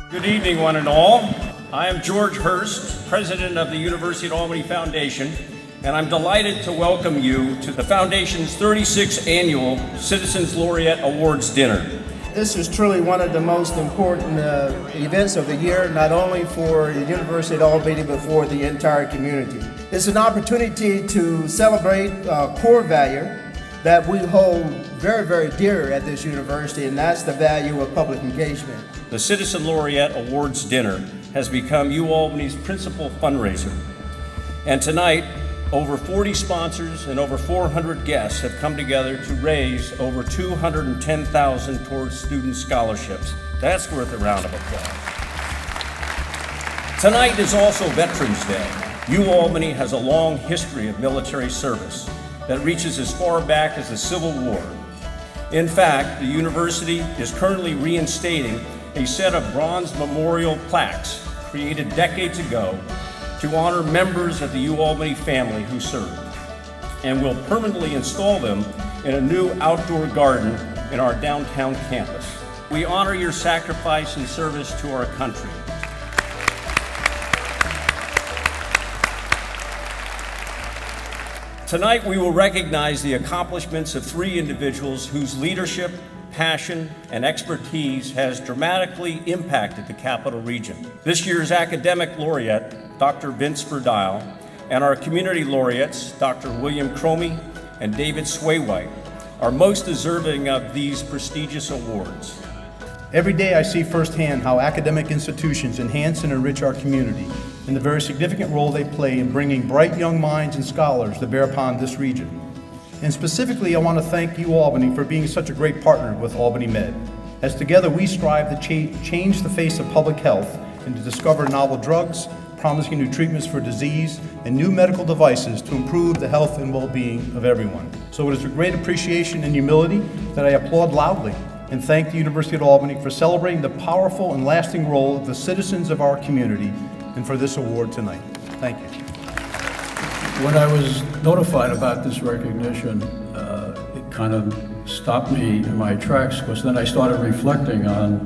Good evening, one and all. I am George Hurst, President of the University of Albany Foundation, and I'm delighted to welcome you to the Foundation's 36th Annual Citizens Laureate Awards Dinner. This is truly one of the most important events of the year, not only for the University of Albany, but for the entire community. It's an opportunity to celebrate a core value that we hold very, very dear at this university, and that's the value of public engagement. The Citizen Laureate Awards Dinner has become UAlbany's principal fundraiser. And tonight, over 40 sponsors and over 400 guests have come together to raise over $210,000 towards student scholarships. That's worth a round of applause. Tonight is also Veterans Day. UAlbany has a long history of military service that reaches as far back as the Civil War. In fact, the university is currently reinstating a set of bronze memorial plaques created decades ago to honor members of the UAlbany family who served, and will permanently install them in a new outdoor garden in our downtown campus. We honor your sacrifice and service to our country. Tonight we will recognize the accomplishments of three individuals whose leadership, passion, and expertise has dramatically impacted the Capital Region. This year's academic laureate, Dr. Vince Verdile, and our community laureates, Dr. William Cromie and David Swaywhite, are most deserving of these prestigious awards. Every day I see firsthand how academic institutions enhance and enrich our community and the very significant role they play in bringing bright young minds and scholars to bear upon this region. And specifically, I want to thank UAlbany for being such a great partner with Albany Med, as together we strive to change the face of public health and to discover novel drugs, promising new treatments for disease, and new medical devices to improve the health and well-being of everyone. So it is with great appreciation and humility that I applaud loudly and thank the University of Albany for celebrating the powerful and lasting role of the citizens of our community and for this award tonight. Thank you. When I was notified about this recognition, it kind of stopped me in my tracks, because then I started reflecting on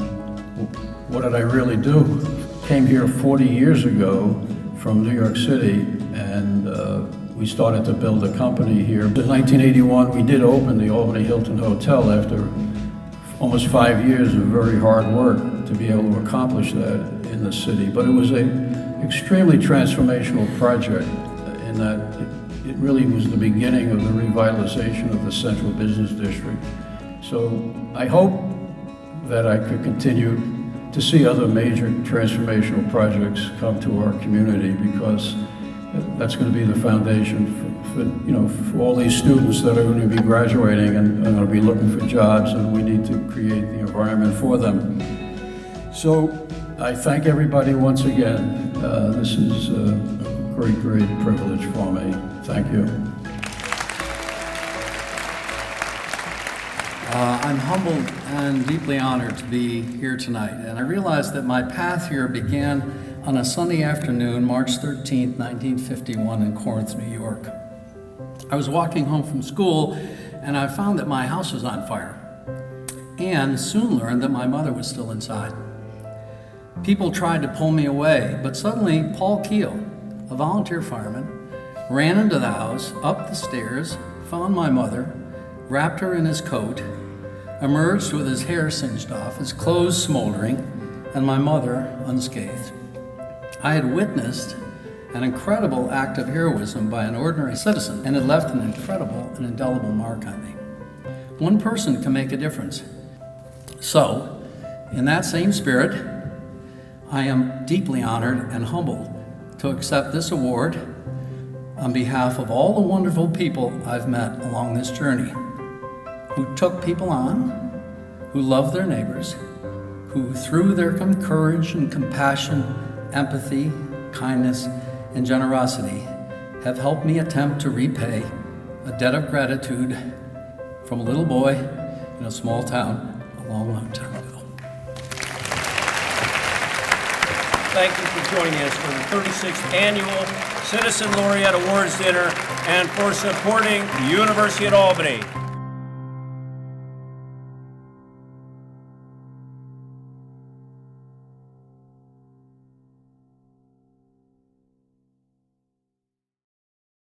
what did I really do. Came here 40 years ago from New York City, and we started to build a company here. In 1981, we did open the Albany Hilton Hotel after almost 5 years of very hard work to be able to accomplish that in the city. But it was an extremely transformational project in that it really was the beginning of the revitalization of the Central Business District. So I hope that I could continue to see other major transformational projects come to our community, because that's going to be the foundation for all these students that are going to be graduating and are going to be looking for jobs, and we need to create the environment for them. So I thank everybody once again. This is a great, great privilege for me. Thank you. I'm humbled and deeply honored to be here tonight, and I realize that my path here began on a Sunday afternoon, March 13th, 1951 in Corinth, New York. I was walking home from school and I found that my house was on fire, and soon learned that my mother was still inside. People tried to pull me away, but suddenly Paul Keel, a volunteer fireman, ran into the house, up the stairs, found my mother, wrapped her in his coat, emerged with his hair singed off, his clothes smoldering, and my mother unscathed. I had witnessed an incredible act of heroism by an ordinary citizen, and it left an incredible and indelible mark on me. One person can make a difference. So, in that same spirit, I am deeply honored and humbled to accept this award on behalf of all the wonderful people I've met along this journey, who took people on, who loved their neighbors, who through their courage and compassion, empathy, kindness, and generosity have helped me attempt to repay a debt of gratitude from a little boy in a small town a long, long time ago. Thank you for joining us for the 36th Annual Citizen Laureate Awards Dinner and for supporting the University of Albany.